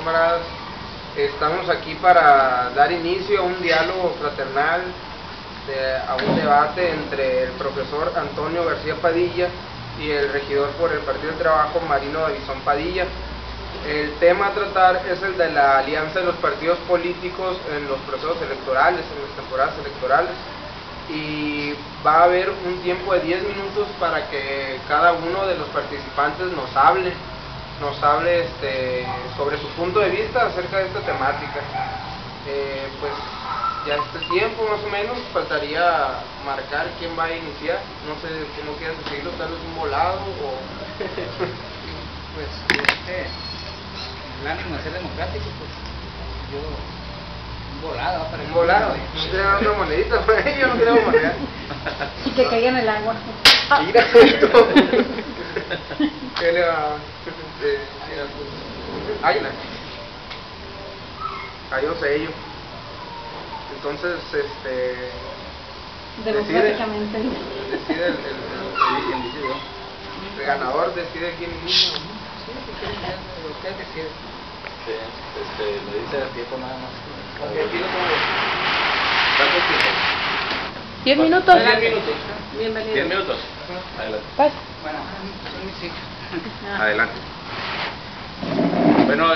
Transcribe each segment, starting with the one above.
camaradas. Estamos aquí para dar inicio a un diálogo fraternal, a un debate entre el profesor Antonio García Padilla y el regidor por el Partido del Trabajo, Marino Davizón Padilla. El tema a tratar es el de la alianza de los partidos políticos en los procesos electorales, en las temporadas electorales. Y va a haber un tiempo de 10 minutos para que cada uno de los participantes nos hable sobre su punto de vista acerca de esta temática. Pues ya este tiempo más o menos, faltaría marcar quién va a iniciar. No sé cómo quieran decirlo, tal vez un volado o... Pues el ánimo de ser democrático, pues yo... un volado. Un volado, no quería dar una monedita, yo no quería moneda. Y que caiga en el agua. Mira esto. ¿Qué le va? Águila. Cayó sello. Entonces, democráticamente. decide el ganador, decide quién inicia. Usted decide. Sí, me dice el tiempo nada más. Aquí lo pongo. ¿Cuánto tiempo? 10 minutos. 10 minutos. Bienvenido. 10 minutos. Adelante. Pues. Bueno, son mis hijos. Adelante. Bueno,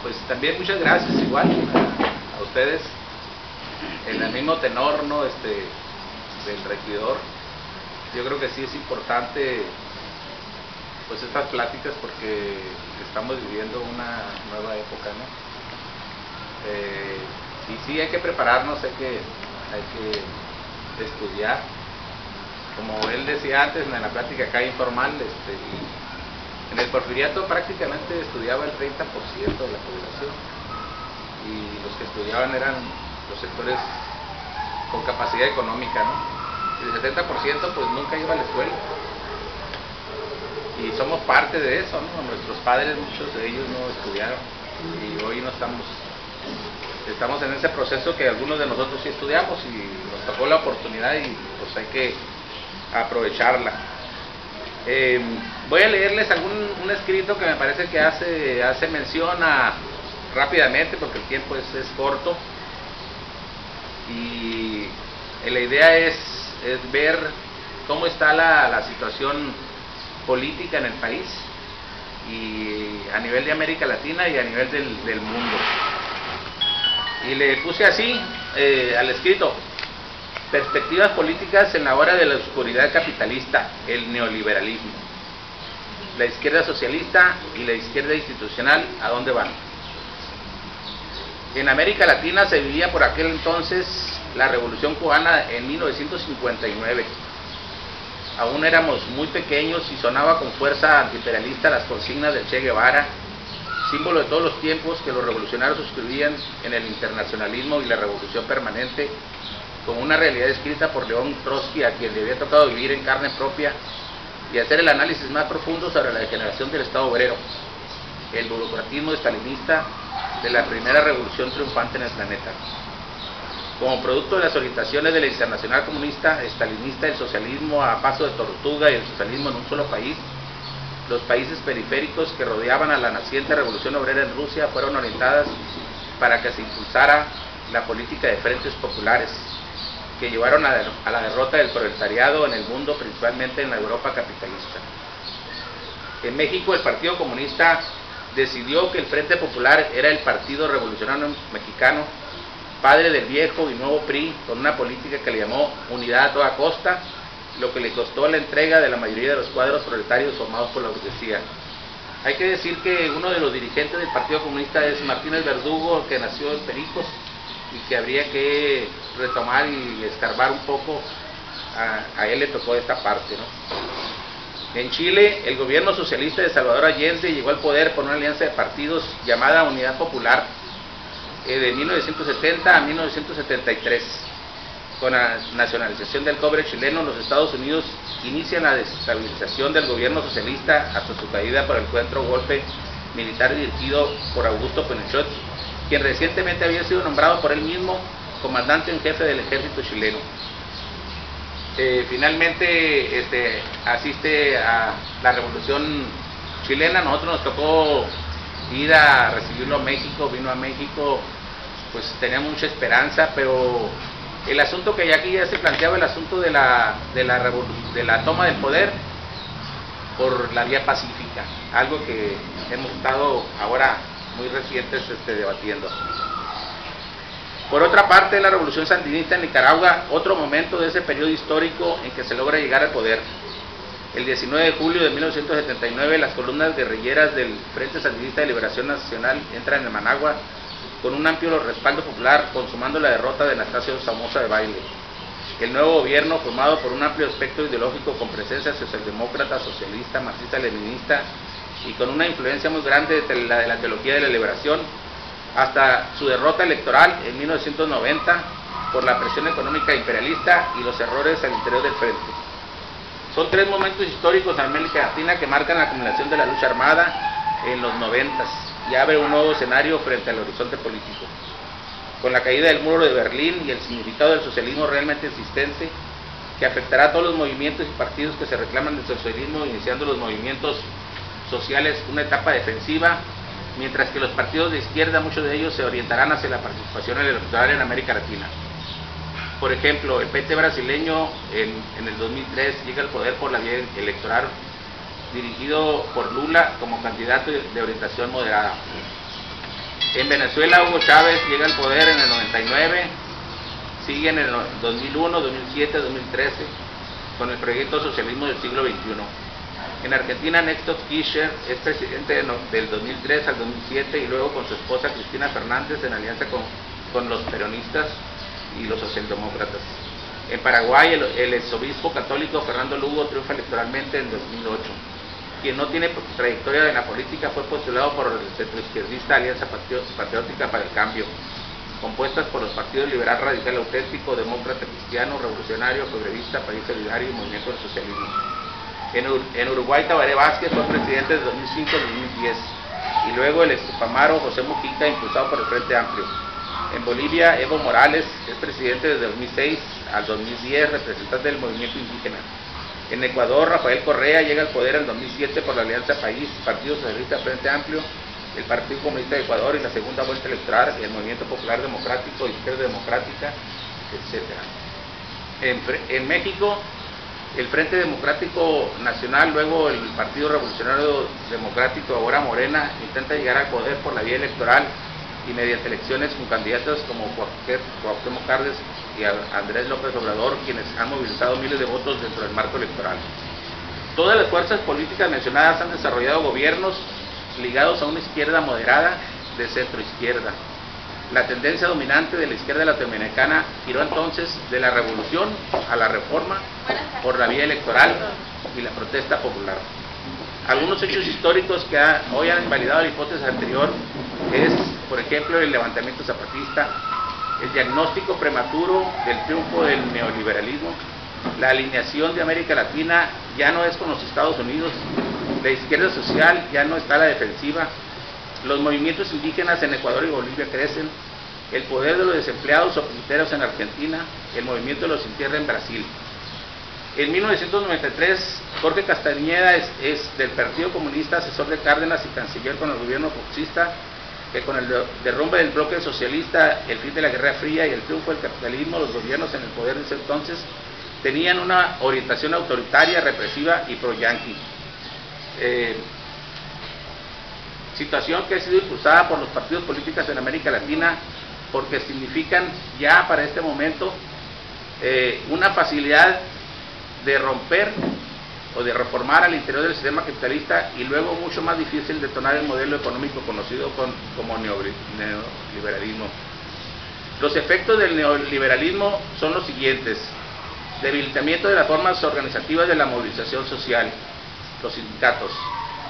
pues también muchas gracias igual a ustedes. En el mismo tenor, ¿no? Del regidor. Yo creo que sí es importante pues estas pláticas porque estamos viviendo una nueva época, ¿no? Y sí hay que prepararnos, hay que estudiar. Como él decía antes en la plática acá informal, en el porfiriato prácticamente estudiaba el 30% de la población y los que estudiaban eran los sectores con capacidad económica, ¿no? Y el 70% pues nunca iba a la escuela. Y somos parte de eso, ¿no? Nuestros padres, muchos de ellos no estudiaron y hoy no estamos en ese proceso que algunos de nosotros sí estudiamos y nos tocó la oportunidad y pues hay que aprovecharla. Voy a leerles un escrito que me parece que hace mención rápidamente porque el tiempo es corto y la idea es ver cómo está la situación política en el país y a nivel de América Latina y a nivel del mundo. Y le puse así al escrito: perspectivas políticas en la hora de la oscuridad capitalista, el neoliberalismo, la izquierda socialista y la izquierda institucional, ¿a dónde van? En América Latina se vivía por aquel entonces la Revolución Cubana en 1959. Aún éramos muy pequeños y sonaba con fuerza antiimperialista las consignas del Che Guevara, símbolo de todos los tiempos que los revolucionarios suscribían en el internacionalismo y la revolución permanente, con una realidad escrita por León Trotsky, a quien le había tocado vivir en carne propia y hacer el análisis más profundo sobre la degeneración del Estado obrero, el burocratismo estalinista de la primera revolución triunfante en el planeta. Como producto de las orientaciones de la Internacional Comunista Estalinista, el socialismo a paso de tortuga y el socialismo en un solo país, los países periféricos que rodeaban a la naciente revolución obrera en Rusia fueron orientadas para que se impulsara la política de frentes populares, que llevaron a la derrota del proletariado en el mundo, principalmente en la Europa capitalista. En México, el Partido Comunista decidió que el Frente Popular era el Partido Revolucionario Mexicano, padre del viejo y nuevo PRI, con una política que le llamó unidad a toda costa, lo que le costó la entrega de la mayoría de los cuadros proletarios formados por la burguesía. Hay que decir que uno de los dirigentes del Partido Comunista es Martínez Verdugo, que nació en Pericos, y que habría que retomar y escarbar un poco. A él le tocó esta parte, ¿no? En Chile, el gobierno socialista de Salvador Allende llegó al poder por una alianza de partidos llamada Unidad Popular, de 1970 a 1973. Con la nacionalización del cobre chileno, los Estados Unidos inician la desestabilización del gobierno socialista hasta su caída por el golpe militar dirigido por Augusto Pinochet, quien recientemente había sido nombrado por él mismo comandante en jefe del ejército chileno. Finalmente asiste a la revolución chilena. Nosotros nos tocó ir a recibirlo a México, vino a México, pues tenía mucha esperanza, pero el asunto que aquí ya se planteaba, el asunto de la toma del poder por la vía pacífica, algo que hemos estado ahora muy recientes debatiendo. Por otra parte, la revolución sandinista en Nicaragua, otro momento de ese periodo histórico en que se logra llegar al poder. El 19 de julio de 1979, las columnas guerrilleras del Frente Sandinista de Liberación Nacional entran en Managua con un amplio respaldo popular, consumando la derrota de Anastasio Somoza de Baile. El nuevo gobierno, formado por un amplio espectro ideológico con presencia socialdemócrata, socialista, marxista-leninista y con una influencia muy grande de la teología de la liberación, hasta su derrota electoral en 1990 por la presión económica imperialista y los errores al interior del frente. Son tres momentos históricos en América Latina que marcan la acumulación de la lucha armada en los 90 y abre un nuevo escenario frente al horizonte político. Con la caída del muro de Berlín y el significado del socialismo realmente existente, que afectará a todos los movimientos y partidos que se reclaman del socialismo, iniciando los movimientos sociales una etapa defensiva, mientras que los partidos de izquierda, muchos de ellos se orientarán hacia la participación electoral en América Latina. Por ejemplo, el PT brasileño en el 2003 llega al poder por la vía electoral, dirigido por Lula como candidato de orientación moderada. En Venezuela, Hugo Chávez llega al poder en el 99, sigue en el 2001, 2007, 2013, con el proyecto Socialismo del siglo XXI. En Argentina, Néstor Kirchner es presidente del 2003 al 2007 y luego con su esposa Cristina Fernández en alianza con los peronistas y los socialdemócratas. En Paraguay, el exobispo católico Fernando Lugo triunfa electoralmente en 2008. Quien no tiene trayectoria en la política fue postulado por el centroizquierdista Alianza Patriótica para el Cambio, compuestas por los partidos Liberal Radical Auténtico, Demócrata Cristiano, Revolucionario, Progresista, País Solidario y Movimiento del Socialismo. En Uruguay, Tabaré Vázquez fue presidente de 2005 al 2010, y luego el ex-Tupamaro José Mujica, impulsado por el Frente Amplio. En Bolivia, Evo Morales es presidente desde 2006 al 2010, representante del movimiento indígena. En Ecuador, Rafael Correa llega al poder en 2007 por la Alianza País, Partido Socialista, Frente Amplio, el Partido Comunista de Ecuador y la segunda vuelta electoral, el Movimiento Popular Democrático, Izquierda Democrática, etc. En México, el Frente Democrático Nacional, luego el Partido Revolucionario Democrático, ahora Morena, intenta llegar al poder por la vía electoral y mediante elecciones con candidatos como Cuauhtémoc Cárdenas y Andrés López Obrador, quienes han movilizado miles de votos dentro del marco electoral. Todas las fuerzas políticas mencionadas han desarrollado gobiernos ligados a una izquierda moderada de centro-izquierda. La tendencia dominante de la izquierda latinoamericana giró entonces de la revolución a la reforma por la vía electoral y la protesta popular. Algunos hechos históricos que hoy han invalidado la hipótesis anterior es, por ejemplo, el levantamiento zapatista, el diagnóstico prematuro del triunfo del neoliberalismo, la alineación de América Latina ya no es con los Estados Unidos, la izquierda social ya no está a la defensiva, los movimientos indígenas en Ecuador y Bolivia crecen, el poder de los desempleados o punteros en Argentina, el movimiento de los sin tierra en Brasil. En 1993, Jorge Castañeda es del Partido Comunista, asesor de Cárdenas y canciller con el gobierno foxista, que con el derrumbe del bloque socialista, el fin de la Guerra Fría y el triunfo del capitalismo, los gobiernos en el poder de ese entonces tenían una orientación autoritaria, represiva y pro-yanqui. Situación que ha sido impulsada por los partidos políticos en América Latina porque significan ya para este momento una facilidad de romper o de reformar al interior del sistema capitalista y luego mucho más difícil detonar el modelo económico conocido como neoliberalismo. Los efectos del neoliberalismo son los siguientes: debilitamiento de las formas organizativas de la movilización social, los sindicatos,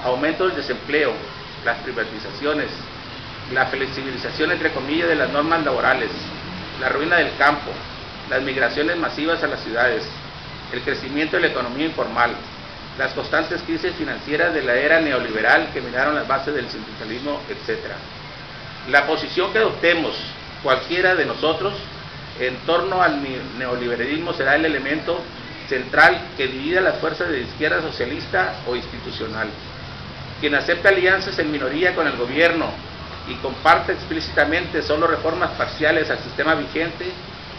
aumento del desempleo, las privatizaciones, la flexibilización entre comillas de las normas laborales, la ruina del campo, las migraciones masivas a las ciudades, el crecimiento de la economía informal, las constantes crisis financieras de la era neoliberal que minaron las bases del sindicalismo, etc. La posición que adoptemos cualquiera de nosotros en torno al neoliberalismo será el elemento central que divida las fuerzas de izquierda socialista o institucional. Quien acepta alianzas en minoría con el gobierno y comparte explícitamente solo reformas parciales al sistema vigente,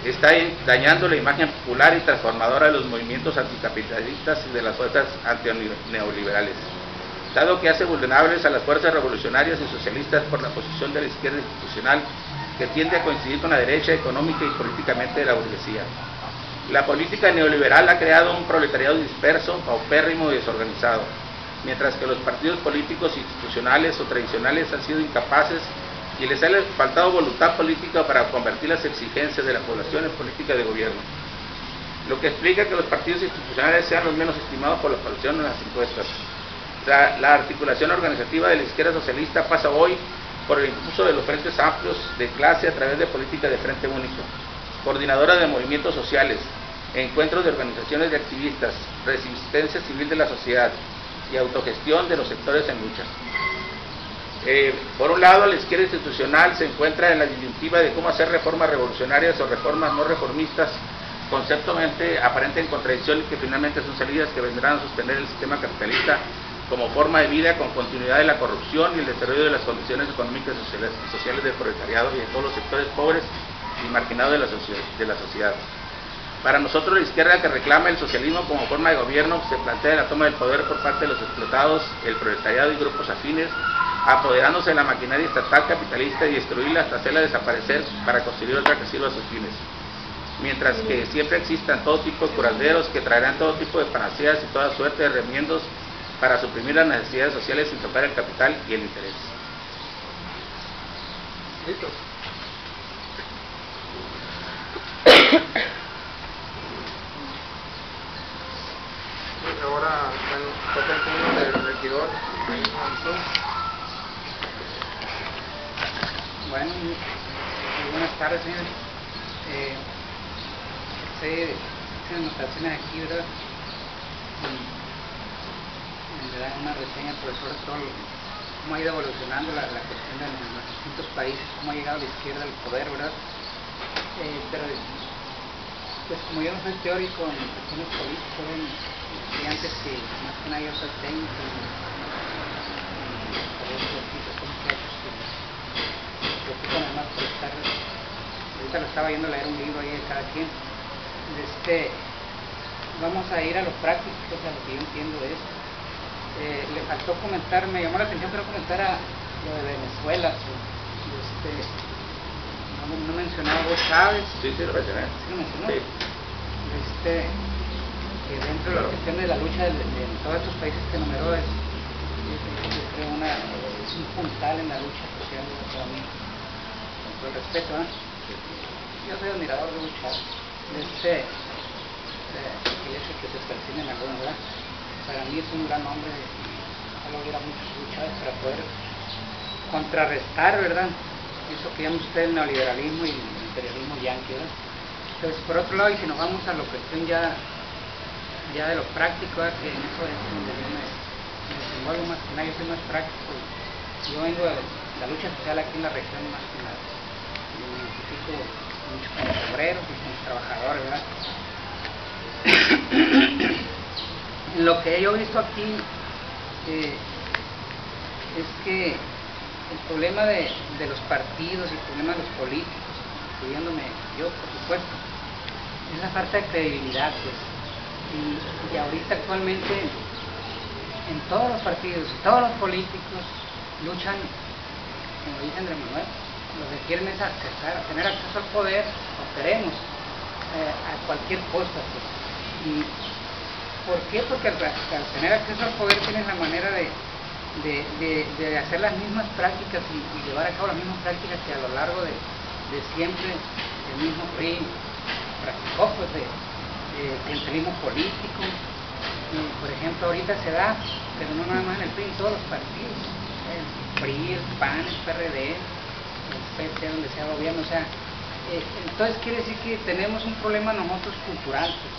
está dañando la imagen popular y transformadora de los movimientos anticapitalistas y de las fuerzas antineoliberales, dado que hace vulnerables a las fuerzas revolucionarias y socialistas por la posición de la izquierda institucional, que tiende a coincidir con la derecha económica y políticamente de la burguesía. La política neoliberal ha creado un proletariado disperso, paupérrimo y desorganizado, mientras que los partidos políticos institucionales o tradicionales han sido incapaces y les ha faltado voluntad política para convertir las exigencias de la población en política de gobierno, lo que explica que los partidos institucionales sean los menos estimados por la población en las encuestas. La articulación organizativa de la izquierda socialista pasa hoy por el impulso de los frentes amplios de clase a través de política de frente único, coordinadora de movimientos sociales, encuentros de organizaciones de activistas, resistencia civil de la sociedad y autogestión de los sectores en lucha. Por un lado, la izquierda institucional se encuentra en la disyuntiva de cómo hacer reformas revolucionarias o reformas no reformistas, conceptualmente aparente en contradicción y que finalmente son salidas que vendrán a sostener el sistema capitalista como forma de vida con continuidad de la corrupción y el deterioro de las condiciones económicas y sociales del proletariado y de todos los sectores pobres y marginados de la sociedad. Para nosotros, la izquierda que reclama el socialismo como forma de gobierno se plantea la toma del poder por parte de los explotados, el proletariado y grupos afines, apoderándose de la maquinaria estatal capitalista y destruirla hasta hacerla desaparecer para construir otra que sirva a sus fines. Mientras que siempre existan todo tipo de curanderos que traerán todo tipo de panaceas y toda suerte de remiendos para suprimir las necesidades sociales sin tocar el capital y el interés. Listo. Ahora, bueno, toca el turno del regidor. Bueno, muy buenas tardes, señores. Hice anotaciones aquí, ¿verdad? Le dan una reseña al profesor de todo cómo ha ido evolucionando la cuestión de los distintos países, cómo ha llegado la izquierda al poder, ¿verdad? Pero, pues como yo no soy teórico en cuestiones políticas, estudiantes que más que nada yo soy técnico ahorita lo estaba yendo a leer un libro ahí de cada quien. Vamos a ir a lo práctico, a lo que yo entiendo de esto. Le faltó comentar, me llamó la atención, pero comentar a lo de Venezuela. No mencionaba Hugo Chávez. Sí, lo mencioné. Sí, lo mencionó. Sí. Que dentro de la cuestión de la lucha de todos estos países que numeró es creo es un puntal en la lucha social para mí, con todo el respeto, ¿eh? Yo soy admirador de Hugo Chávez, y ese que se perciben algunos, ¿verdad? Para mí es un gran hombre y ojalá hubiera muchos Hugo Chávez para poder contrarrestar, ¿verdad? Eso que llama usted el neoliberalismo y el imperialismo yanqui, ¿verdad? Entonces, por otro lado, y si nos vamos a la cuestión ya de lo práctico, ¿verdad? Que en eso es donde yo me desenvuelvo más que nada, yo soy más práctico. Yo vengo de la lucha social aquí en la región más que nada. Yo me identifico mucho con los obreros y con los trabajadores, ¿verdad? Lo que yo he visto aquí es que el problema de los partidos y el problema de los políticos, incluyéndome yo, por supuesto, es la falta de credibilidad, pues. Y ahorita actualmente en todos los partidos, todos los políticos luchan, como dice Andrés Manuel, lo que quieren es accesar, tener acceso al poder, o queremos, a cualquier costa, pues. ¿Y por qué? Porque al tener acceso al poder tienes la manera de hacer las mismas prácticas y llevar a cabo las mismas prácticas que a lo largo de siempre el mismo PRI practicó, pues, clientelismo político. Por ejemplo, ahorita se da, pero no nada más en el PRI, en todos los partidos, el PRI, el PAN, el PRD, el PT, donde sea gobierno, o sea, entonces quiere decir que tenemos un problema nosotros cultural, pues.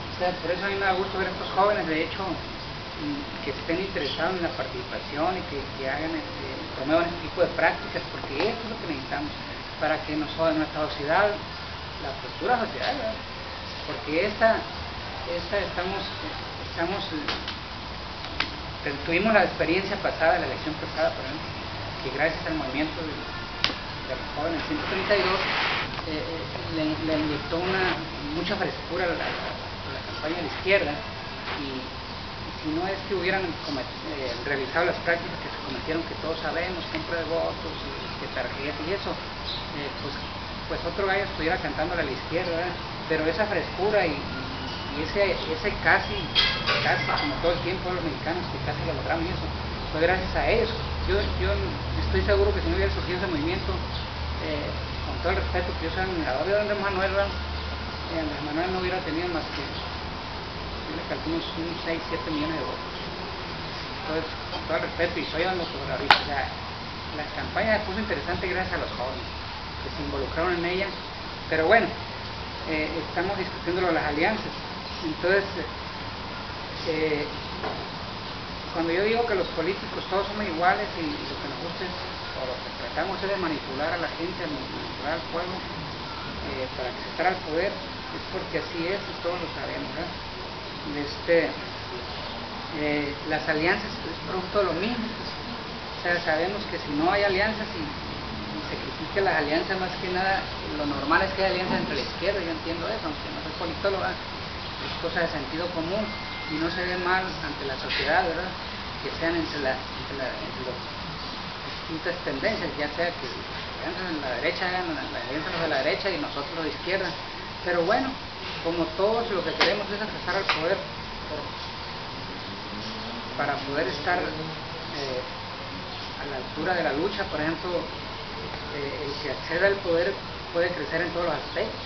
O sea, por eso a mí me da gusto ver a estos jóvenes, de hecho, que estén interesados en la participación y que hagan, promuevan este tipo de prácticas, porque esto es lo que necesitamos para que nuestra sociedad, la futura sociedad, ¿verdad? Porque estamos tuvimos la experiencia pasada, la elección pasada, por ejemplo, que gracias al movimiento de los jóvenes 132 le inyectó mucha frescura a la campaña de la izquierda, y si no es que hubieran realizado las prácticas que se cometieron, que todos sabemos, compra de votos, que tarjetas y eso, pues otro gallo estuviera cantándole a la izquierda, ¿verdad? Pero esa frescura y ese casi como todo el tiempo los mexicanos que casi lo logramos, y eso fue gracias a ellos. Yo estoy seguro que si no hubiera surgido ese movimiento, con todo el respeto que yo soy admirador de Andrés Manuel, Andrés Manuel no hubiera tenido más que, yo le calculo, unos 6, 7 millones de votos. Entonces, con todo el respeto, y soy autografista, o sea, la campaña se puso interesante gracias a los jóvenes que se involucraron en ella. Pero bueno, estamos discutiendo las alianzas. Entonces, cuando yo digo que los políticos todos somos iguales y lo que nos gusta o lo que tratamos es de manipular a la gente, manipular al pueblo para que se estará al poder, es porque así es y todos lo sabemos, ¿verdad? Las alianzas es producto de lo mismo. O sea, sabemos que si no hay alianzas y se critica las alianzas, más que nada, lo normal es que haya alianzas entre la izquierda, yo entiendo eso, aunque no soy politóloga, es cosa de sentido común y no se ve mal ante la sociedad, ¿verdad? Que sean entre las distintas tendencias, ya sea que alianzas en la derecha hagan la alianza los de la derecha y nosotros los de izquierda. Pero bueno, como todos lo que queremos es accesar al poder para poder estar a la altura de la lucha. Por ejemplo, el que acceda al poder puede crecer en todos los aspectos,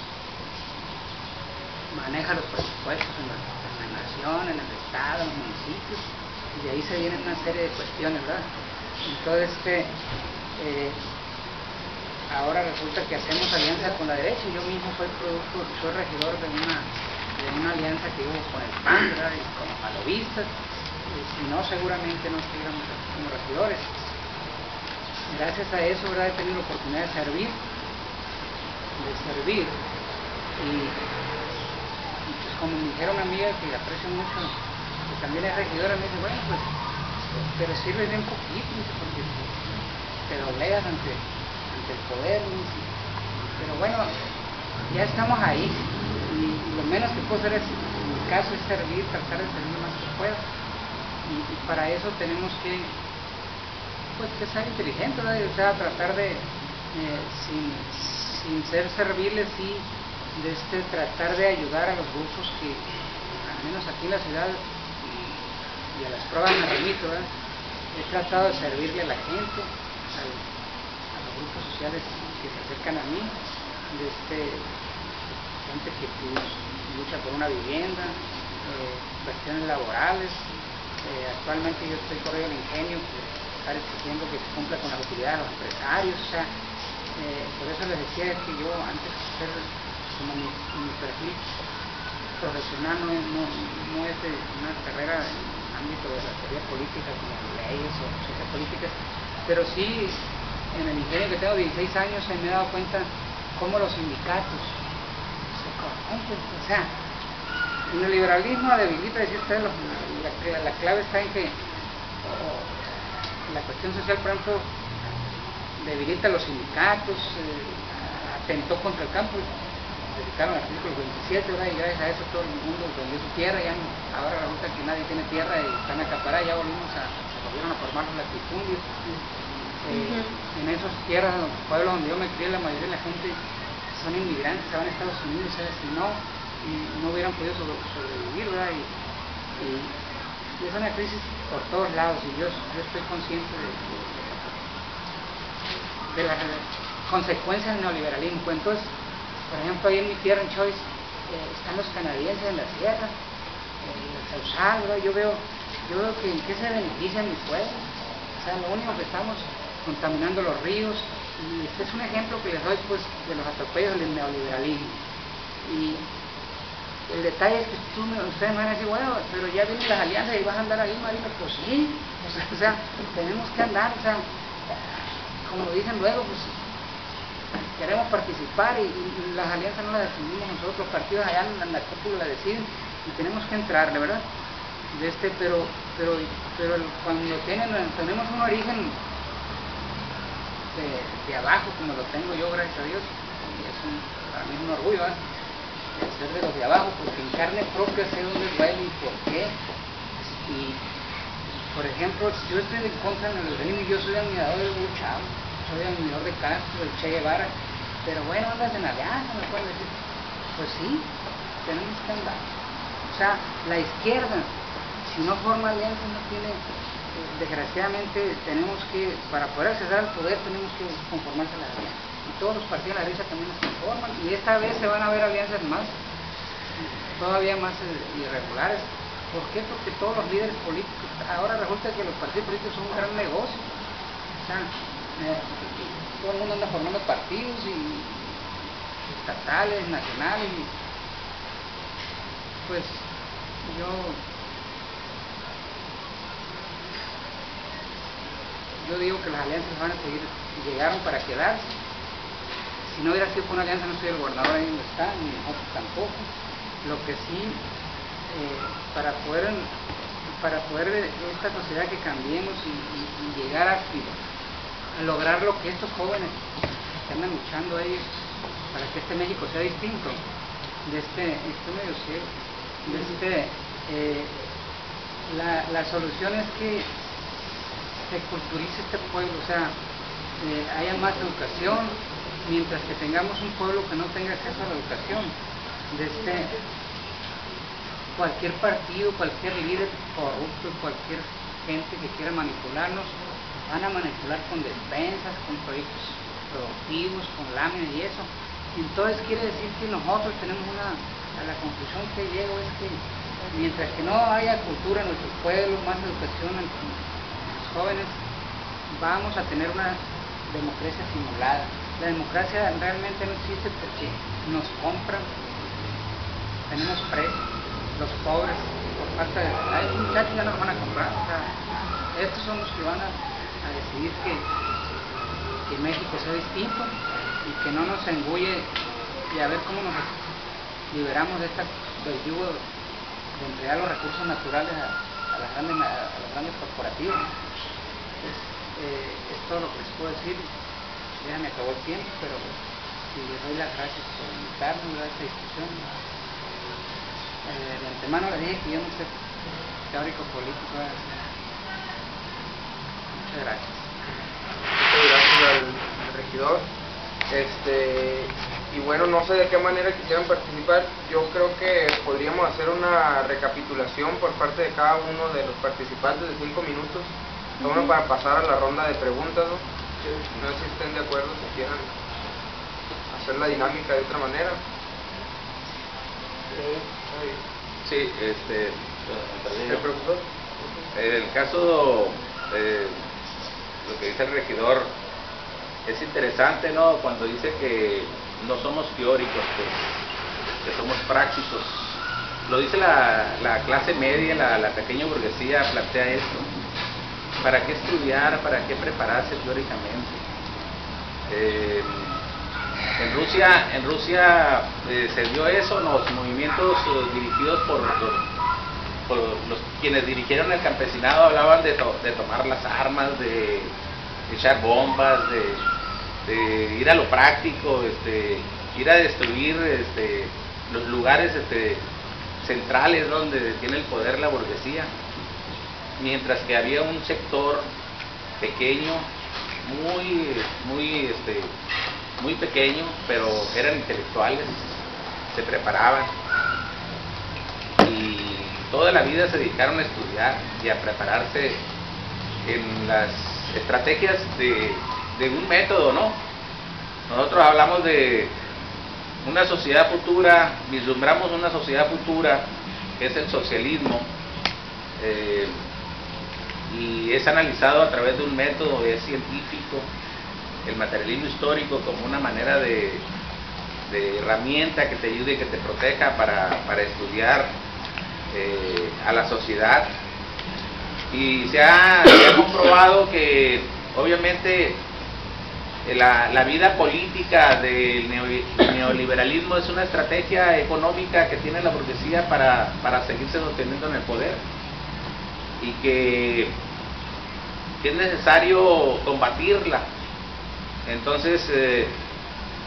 maneja los presupuestos en la nación, en el estado, en los municipios, y de ahí se vienen una serie de cuestiones, ¿verdad? Entonces, ahora resulta que hacemos alianza con la derecha, y yo mismo soy regidor de una alianza que hubo con el PAN, ¿verdad? Y con los malovistas, y si no, seguramente no estuviéramos como regidores. Gracias a eso, ¿verdad? He tenido la oportunidad de servir, y pues como me dijeron a mí, que aprecio mucho, que también es regidora, me dice, bueno, pues, pero sirve bien poquito, porque te doblegas ante el poder, pero bueno, ya estamos ahí, y lo menos que puedo hacer en mi caso es servir, tratar de servir lo más que pueda, y para eso tenemos que ser inteligentes, ¿verdad? O sea, tratar de, sin ser serviles, sí, tratar de ayudar a los grupos que, al menos aquí en la ciudad, y a las pruebas me remito, ¿verdad? He tratado de servirle a la gente, a los grupos sociales que se acercan a mí, gente que lucha por una vivienda, cuestiones laborales. Actualmente yo estoy corriendo el ingenio, estar exigiendo que se cumpla con las utilidades de los empresarios, o sea, por eso les decía que yo antes de ser como mi perfil profesional no es de una carrera en el ámbito de la teoría política como leyes o ciencias políticas, pero sí en el ingenio que tengo 16 años me he dado cuenta cómo los sindicatos se corrompen, o sea, el neoliberalismo debilita, decía usted, la clave está en que la cuestión social, por ejemplo, debilita los sindicatos, atentó contra el campo, dedicaron al artículo 27, ¿verdad? Y gracias a eso todo el mundo vendió su tierra, ahora resulta que nadie tiene tierra y están acaparadas, ya volvieron a formar los latifundios. En esas tierras, los pueblos donde yo me crié, la mayoría de la gente son inmigrantes, se van a Estados Unidos, si no hubieran podido sobrevivir, ¿verdad? Y es una crisis por todos lados, y yo estoy consciente de las consecuencias del neoliberalismo. Entonces, por ejemplo, ahí en mi tierra, en Choice, están los canadienses en la sierra, el Sausal, ¿verdad? Yo veo que en qué se beneficia mi pueblo. O sea, lo único que estamos contaminando los ríos, y este es un ejemplo que les doy, pues, de los atropellos del neoliberalismo. Y el detalle es que ustedes me van a decir, bueno, pero ya vienen las alianzas y vas a andar ahí, marido. Pues sí, o sea, tenemos que andar, o sea, como dicen luego, pues queremos participar, y las alianzas no las decidimos nosotros, los partidos allá en la cúpula las deciden, y tenemos que entrarle, ¿verdad? Cuando tenemos un origen de abajo, como lo tengo yo, gracias a Dios, y para mí es un orgullo, el ser de los de abajo, porque en carne propia sé dónde duele y por qué. Y por ejemplo, yo estoy en contra del régimen, yo soy admirador de Hugo Chávez, soy admirador de Castro, del Che Guevara, pero bueno, andas en alianza, me pueden decir. Pues sí, tenemos que andar. O sea, la izquierda, si no forma alianza, no tiene, desgraciadamente, tenemos que, para poder acceder al poder, tenemos que conformarse a la alianza. Y todos los partidos de la derecha también se conforman, y esta vez se van a ver alianzas más, todavía más irregulares. ¿Por qué? Porque todos los líderes políticos, ahora resulta que los partidos políticos son un gran negocio. O sea, todo el mundo anda formando partidos estatales, nacionales, y pues yo digo que las alianzas van a seguir, llegaron para quedarse. Si no hubiera sido por una alianza, no estoy el gobernador ahí donde está, ni nosotros tampoco. Lo que sí, para poder esta sociedad que cambiemos y llegar a lograr lo que estos jóvenes que andan luchando ahí para que este México sea distinto la solución es que se culturice este pueblo, o sea, haya más educación. Mientras que tengamos un pueblo que no tenga acceso a la educación, cualquier partido, cualquier líder corrupto, cualquier gente que quiera manipularnos, van a manipular con despensas, con proyectos productivos, con láminas y eso. Entonces quiere decir que nosotros tenemos a la conclusión que llego es que mientras que no haya cultura en nuestros pueblos, más educación en los jóvenes, vamos a tener una democracia simulada. La democracia realmente no existe porque nos compran, tenemos presos, los pobres, por falta de... Los muchachos ya nos van a comprar, o sea, estos son los que van a decidir que México sea distinto y que no nos engulle, y a ver cómo nos liberamos del yugo de entregar los recursos naturales a los grandes corporativos. Es todo lo que les puedo decir. Ya me acabó el tiempo, pero les doy las gracias por invitarme a esta discusión. De antemano le dije que yo no soy teórico político. Muchas gracias. Muchas gracias al regidor. Y bueno, no sé de qué manera quisieran participar. Yo creo que podríamos hacer una recapitulación por parte de cada uno de los participantes de 5 minutos, uno para pasar a la ronda de preguntas, ¿no? No sé si estén de acuerdo, si quieran hacer la dinámica de otra manera. Sí, ¿El profesor? En el caso lo que dice el regidor es interesante, ¿no? Cuando dice que no somos teóricos, que somos prácticos. Lo dice la clase media, la pequeña burguesía plantea esto. ¿Para qué estudiar? ¿Para qué prepararse teóricamente? En Rusia se dio eso, los movimientos dirigidos por quienes dirigieron el campesinado hablaban de tomar las armas, de echar bombas, de ir a lo práctico, ir a destruir los lugares centrales donde tiene el poder la burguesía. Mientras que había un sector pequeño, muy pequeño, pero eran intelectuales, se preparaban y toda la vida se dedicaron a estudiar y a prepararse en las estrategias de un método, ¿no? Nosotros hablamos de una sociedad futura, vislumbramos una sociedad futura que es el socialismo, y es analizado a través de un método, es científico, el materialismo histórico como una manera de herramienta que te ayude y que te proteja para estudiar a la sociedad. Y se ha comprobado que obviamente la vida política del neoliberalismo es una estrategia económica que tiene la burguesía para seguirse sosteniendo en el poder. y que es necesario combatirla. Entonces,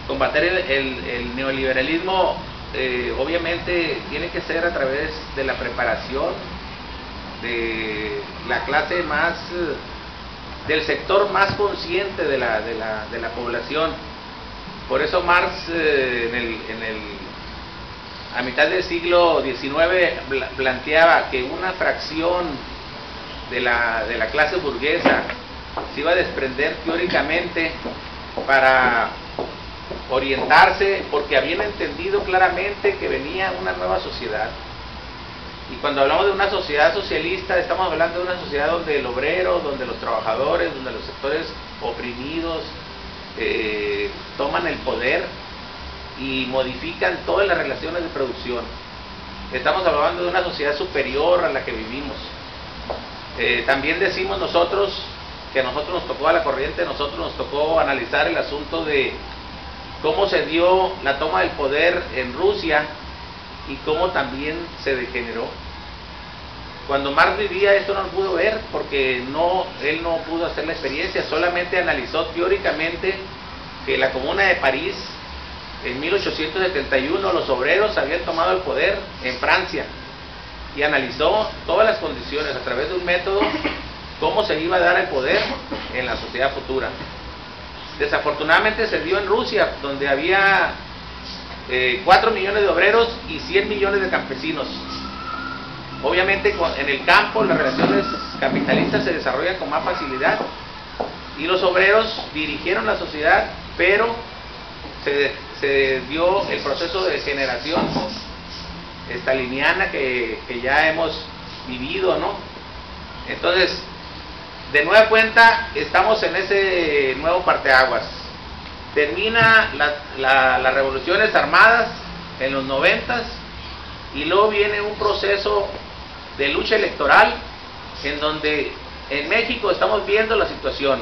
combatir el neoliberalismo obviamente tiene que ser a través de la preparación de la clase más, del sector más consciente de la población. Por eso Marx a mitad del siglo XIX planteaba que una fracción de la clase burguesa se iba a desprender teóricamente para orientarse, porque habían entendido claramente que venía una nueva sociedad. Y cuando hablamos de una sociedad socialista, estamos hablando de una sociedad donde el obrero, donde los trabajadores, donde los sectores oprimidos toman el poder y modifican todas las relaciones de producción. Estamos hablando de una sociedad superior a la que vivimos. También decimos nosotros que a nosotros nos tocó a la corriente, a nosotros nos tocó analizar el asunto de cómo se dio la toma del poder en Rusia y cómo también se degeneró. Cuando Marx vivía esto no lo pudo ver porque él no pudo hacer la experiencia, solamente analizó teóricamente que la Comuna de París en 1871 los obreros habían tomado el poder en Francia y analizó todas las condiciones a través de un método cómo se iba a dar el poder en la sociedad futura. Desafortunadamente se dio en Rusia, donde había 4 millones de obreros y 100 millones de campesinos. Obviamente en el campo las relaciones capitalistas se desarrollan con más facilidad y los obreros dirigieron la sociedad, pero se dio el proceso de degeneración estaliniana que ya hemos vivido, ¿no? Entonces, de nueva cuenta, estamos en ese nuevo parteaguas. Termina las revoluciones armadas en los 90s y luego viene un proceso de lucha electoral en donde en México estamos viendo la situación.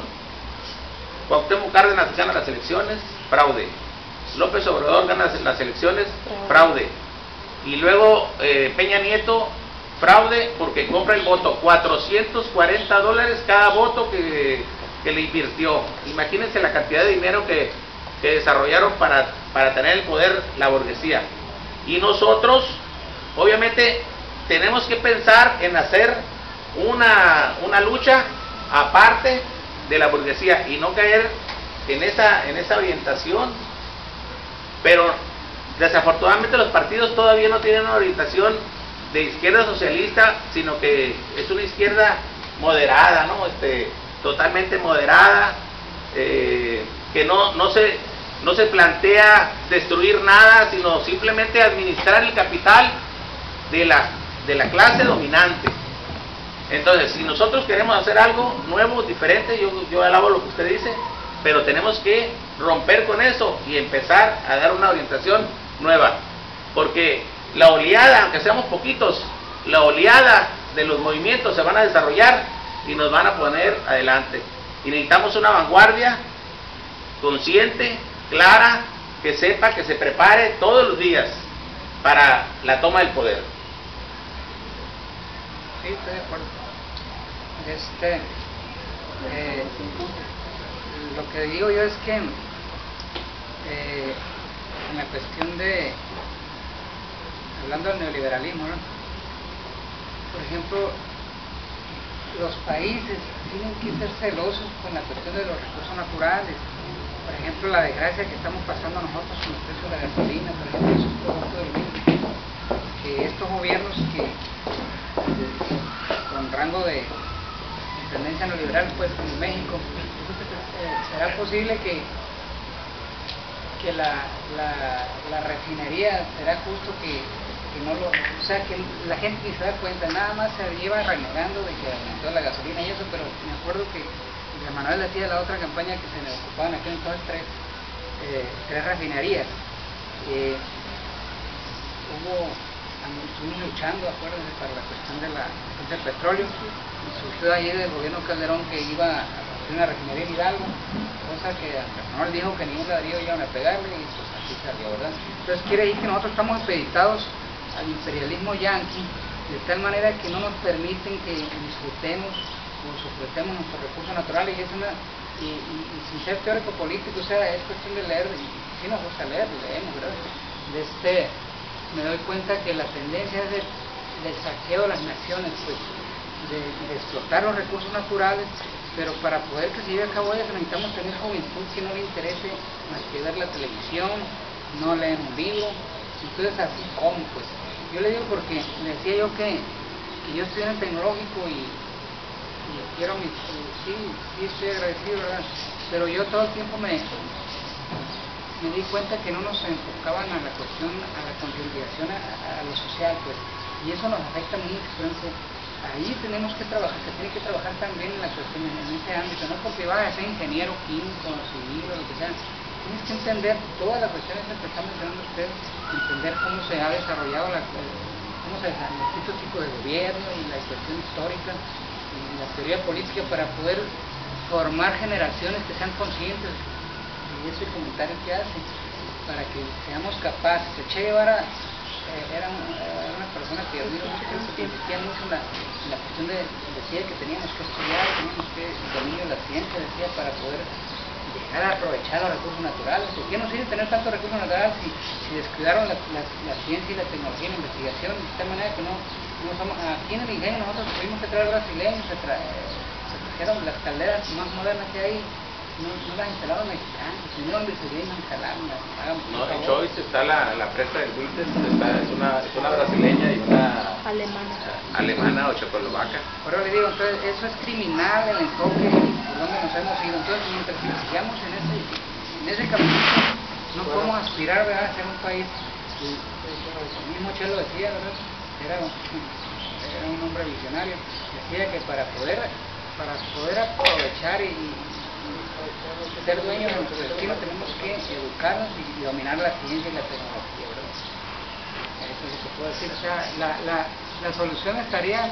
Cuauhtémoc Cárdenas gana las elecciones, fraude. López Obrador gana las elecciones, fraude. Y luego Peña Nieto, fraude porque compra el voto, $440 cada voto que le invirtió. Imagínense la cantidad de dinero que desarrollaron para tener el poder la burguesía. Y nosotros, obviamente, tenemos que pensar en hacer una lucha aparte de la burguesía y no caer en esa orientación. Pero desafortunadamente los partidos todavía no tienen una orientación de izquierda socialista, sino que es una izquierda moderada, ¿no? Totalmente moderada, que no se plantea destruir nada, sino simplemente administrar el capital de la clase dominante. Entonces, si nosotros queremos hacer algo nuevo, diferente, yo alabo lo que usted dice, pero tenemos que romper con eso y empezar a dar una orientación nueva, porque la oleada, aunque seamos poquitos, la oleada de los movimientos se van a desarrollar y nos van a poner adelante. Y necesitamos una vanguardia consciente, clara, que sepa, que se prepare todos los días para la toma del poder. Sí, estoy de acuerdo. Lo que digo yo es que en la cuestión hablando del neoliberalismo, ¿no? Por ejemplo, los países tienen que ser celosos con la cuestión de los recursos naturales. Por ejemplo, la desgracia que estamos pasando nosotros con el precio de la gasolina, por ejemplo, es un producto del mismo. Que estos gobiernos con rango de tendencia neoliberal, pues como México, será posible que la refinería, será justo que no lo, o sea, que la gente ni se da cuenta, nada más se lleva renegando de que aumentó la gasolina y eso, pero me acuerdo que Manuel decía la otra campaña que se le ocupaban aquí entonces tres refinerías. Estuvimos luchando, acuérdense, para la cuestión del petróleo, y surgió ahí del gobierno Calderón que iba a construir una refinería en Hidalgo, cosa que Manuel dijo que ningún ladrillo iban a pegarle y pues así salió, ¿verdad? Entonces quiere decir que nosotros estamos expeditados al imperialismo yanqui de tal manera que no nos permiten que disfrutemos o sujetemos nuestros recursos naturales, y sin ser teórico político, o sea, es cuestión de leer, y sí nos gusta leer, leemos, ¿verdad? Me doy cuenta que la tendencia es del saqueo de las naciones, pues, de explotar los recursos naturales, pero para poder que se lleve a cabo eso necesitamos tener juventud que no le interese más que ver la televisión, no leer un libro. Entonces, así como, pues, yo le digo porque le decía yo que yo estoy en el tecnológico y quiero sí estoy agradecido, ¿verdad? Pero yo todo el tiempo me di cuenta que no nos enfocaban a la cuestión, a la concienciación, a lo social, pues, y eso nos afecta mucho. Entonces, ahí tenemos que trabajar, se tiene que trabajar también en la cuestión, en ese ámbito, no porque vaya a ser ingeniero químico, civil o lo que sea. Tienes que entender todas las cuestiones que está mencionando usted, entender cómo se ha desarrollado cómo se desarrollan los distintos tipos de gobierno y la cuestión histórica y la teoría política para poder formar generaciones que sean conscientes de ese comentario que hace, para que seamos capaces. Che Guevara era una persona que admiro mucho, que insistía mucho en la cuestión decía que teníamos que estudiar, teníamos que dominar la ciencia, decía, para poder llegar a aprovechar los recursos naturales. ¿Por qué no sirve tener tantos recursos naturales si descuidaron la ciencia y la tecnología y la investigación? De tal manera que no somos, aquí en el ingenio nosotros tuvimos que traer brasileños, se trajeron las calderas más modernas que hay, no las instalaron mexicanos, primero los brasileños instalaron las. No, en Choice está la presa del Huites, es una brasileña y una alemana o checoslovaca. Pero le digo, entonces eso es criminal el enfoque por donde nos hemos ido. Entonces, mientras que sigamos en ese camino, no podemos aspirar, ¿verdad?, a ser un país. El mismo Chelo decía, ¿verdad?, era un hombre visionario, decía que para poder aprovechar y ser dueños de nuestro destino tenemos que educarnos y dominar la ciencia y la tecnología, ¿verdad? Eso es lo que puedo decir. O sea, la solución estaría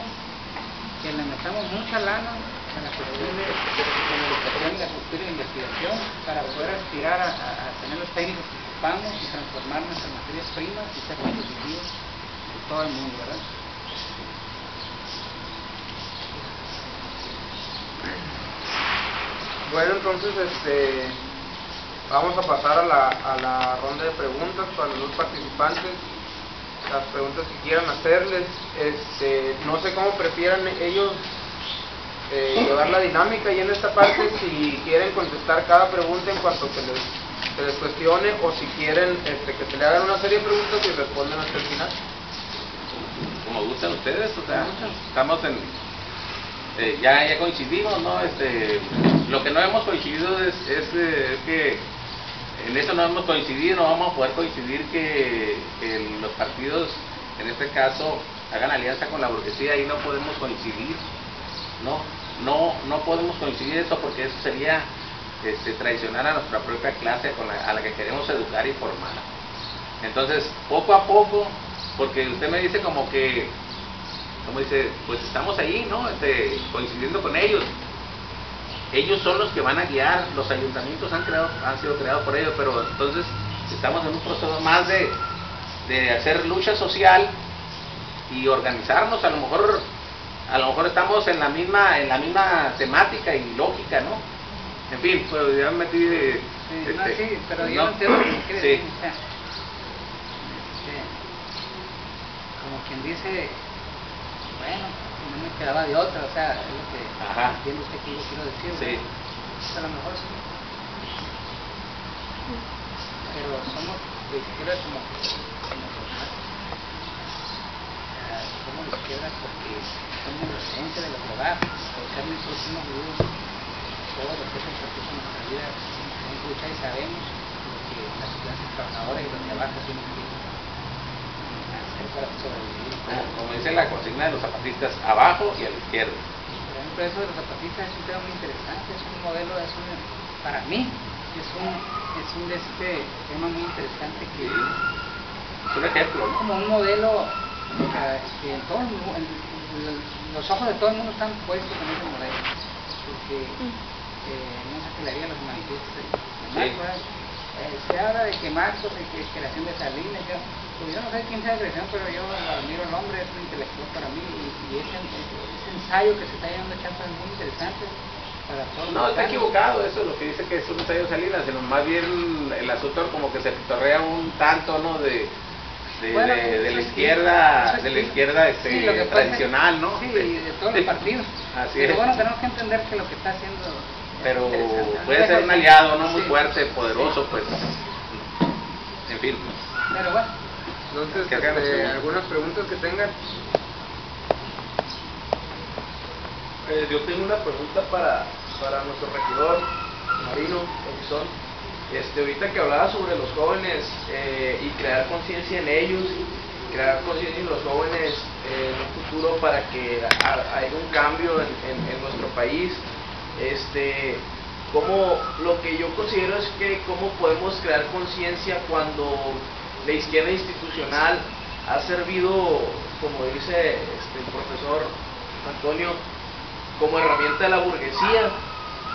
que le metamos mucha lana a la cuestión de la educación, la cultura y la investigación para poder aspirar a tener los técnicos que ocupamos y transformar nuestras materias primas y ser competitivos en todo el mundo, ¿verdad? Bueno, entonces vamos a pasar a la ronda de preguntas para los participantes. Las preguntas que quieran hacerles, no sé cómo prefieran ellos llevar la dinámica, y en esta parte si quieren contestar cada pregunta en cuanto que se les cuestione, o si quieren que se le hagan una serie de preguntas y responden hasta el final. Como gustan ustedes, o sea, estamos ya coincidimos, ¿no? Lo que no hemos coincidido es que en eso no hemos coincidido, no vamos a poder coincidir que los partidos, en este caso, hagan alianza con la burguesía, y no podemos coincidir, no podemos coincidir eso, porque eso sería traicionar a nuestra propia clase a la que queremos educar y formar. Entonces, poco a poco, porque usted me dice como dice, pues estamos ahí, ¿no? Coincidiendo con ellos. Ellos son los que van a guiar, los ayuntamientos han sido creados por ellos, pero entonces estamos en un proceso más de hacer lucha social y organizarnos. A lo mejor estamos en la misma temática y lógica, ¿no? En fin, pues ya me metí sí, pero yo no entiendo lo que quiere decir. O sea, como quien dice, bueno, no me quedaba de otra, o sea, es lo que entiende usted que yo quiero decir. Sí. A lo mejor sí. Pero somos de izquierda como somos de izquierda porque somos la esencia de los trabajos, porque nosotros hemos vivido todo lo que es el proceso de nuestra vida en lucha, y sabemos lo que las clases trabajadoras y los trabajos tienen que hacer para sobrevivir. Como dice la consigna de los zapatistas, abajo y a la izquierda. Por ejemplo, eso de los zapatistas es un tema muy interesante, es un modelo, para mí, es un tema muy interesante que es un ejemplo, ¿no? Como un modelo que los ojos de todo el mundo están puestos en ese modelo, porque no se pelearían los manifiestos Se habla de que Marcos, de que creación de Salinas, pues yo no sé quién sea creación, pero yo admiro al hombre, es un intelectual para mí, y ese ensayo que se está llevando a echar es muy interesante para todos. No, está equivocado, eso es lo que dice que es un ensayo de Salinas, sino más bien el asunto como que se pitorrea un tanto, ¿no? De la izquierda, sí, lo que tradicional, ¿no? Sí, de todos los partidos. Así pero es. bueno, tenemos que entender que lo que está haciendo pero interesante. puede ser un aliado, ¿no? Muy Sí. fuerte, poderoso, pues. En fin. Pero bueno, Entonces, ¿Qué hagamos, señor? algunas preguntas que tengan. Yo tengo una pregunta para nuestro regidor, Marino, Edison. Ahorita que hablaba sobre los jóvenes y crear conciencia en ellos, crear conciencia en los jóvenes en un futuro para que haya un cambio en nuestro país, como lo que yo considero es que cómo podemos crear conciencia cuando la izquierda institucional ha servido, como dice el profesor Antonio, como herramienta de la burguesía,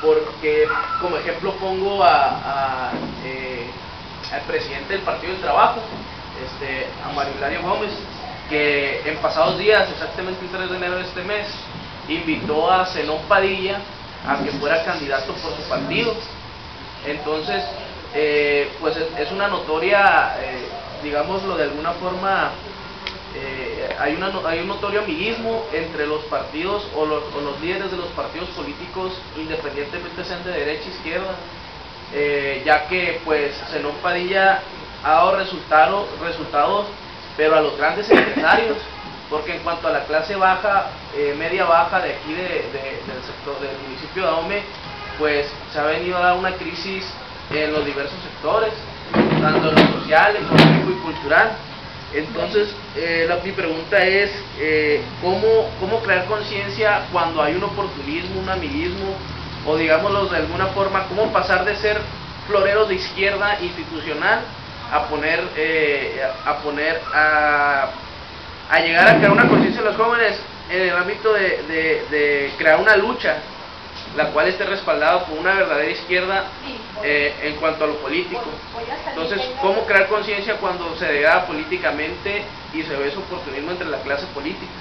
porque como ejemplo pongo al presidente del Partido del Trabajo, a Mario Hilario Gómez, que en pasados días, exactamente el 3 de enero de este mes, invitó a Zenón Padilla a que fuera candidato por su partido. Entonces, pues es una notoria, digámoslo de alguna forma, hay un notorio amiguismo entre los partidos o los líderes de los partidos políticos, independientemente sean de derecha o izquierda, ya que pues Zenón Padilla ha dado resultados, pero a los grandes empresarios, porque en cuanto a la clase baja, media baja de aquí del sector del municipio de Ahome, pues se ha venido a dar una crisis en los diversos sectores, tanto en lo social, económico y cultural. Entonces, mi pregunta es, ¿cómo crear conciencia cuando hay un oportunismo, un amiguismo, o digámoslo de alguna forma, cómo pasar de ser floreros de izquierda institucional a llegar a crear una conciencia en los jóvenes en el ámbito de crear una lucha, la cual esté respaldada por una verdadera izquierda en cuanto a lo político? Entonces, ¿cómo crear conciencia cuando se degrada políticamente y se ve ese oportunismo entre la clase política?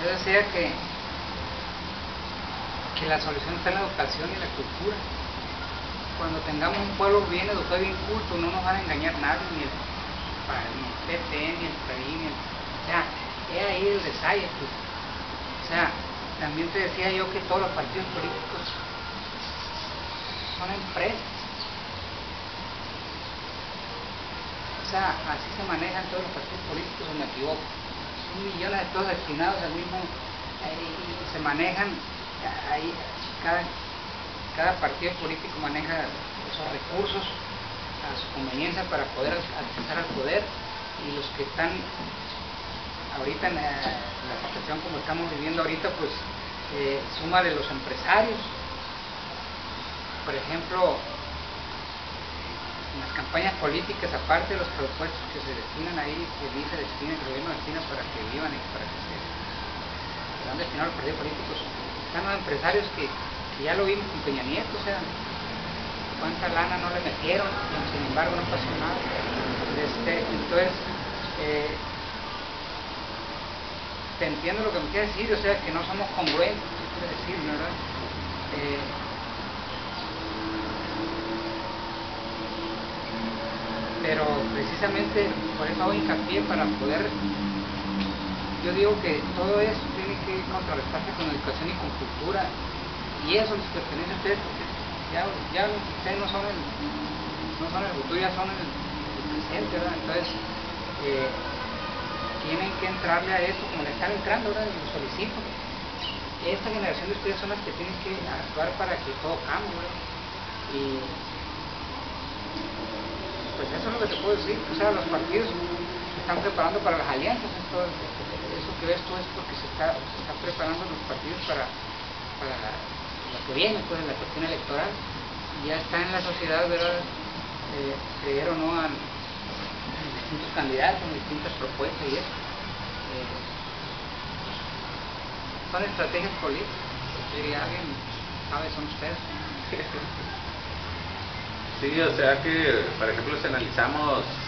yo decía que la solución está en la educación y la cultura. Cuando tengamos un pueblo bien educado y bien culto, no nos van a engañar nadie, ni el PT, ni el PRI, o sea, es ahí el detalle, pues. O sea, también te decía yo que todos los partidos políticos son empresas. O sea, así se manejan todos los partidos políticos, o me equivoco. Son millones de pesos destinados al mismo, y se manejan ahí, cada partido político maneja esos recursos a su conveniencia para poder alcanzar al poder, y los que están ahorita en la situación como estamos viviendo ahorita, pues súmale los empresarios. Por ejemplo, en las campañas políticas, aparte de los presupuestos que se destinan ahí, que el gobierno destina para que vivan y para que se van destinados a los partidos políticos, están los empresarios que ya lo vimos con Peña Nieto, o sea, cuánta lana no le metieron, sin embargo no pasó nada. Entonces, te entiendo lo que me quieres decir, o sea, que no somos congruentes, ¿qué quiere decir, verdad? Pero precisamente por eso hago hincapié para poder, yo digo que todo eso tiene que contrarrestarse con educación y con cultura, y eso les pertenece a ustedes, porque ya ustedes no son el futuro, ya son el presente, ¿verdad? Entonces, tienen que entrarle a esto como le están entrando, ahora lo solicito. Esta generación de ustedes son las que tienen que actuar para que todo cambie, ¿verdad? Y pues eso es lo que te puedo decir. O sea, los partidos se están preparando para las alianzas. Eso que ves tú es porque se están preparando los partidos para lo que viene, pues, en la cuestión electoral. Ya está en la sociedad, ¿verdad? Creer o no a distintos candidatos, distintas propuestas y eso. Son estrategias políticas, diría alguien, sabe, son ustedes. Sí, o sea que, por ejemplo, si analizamos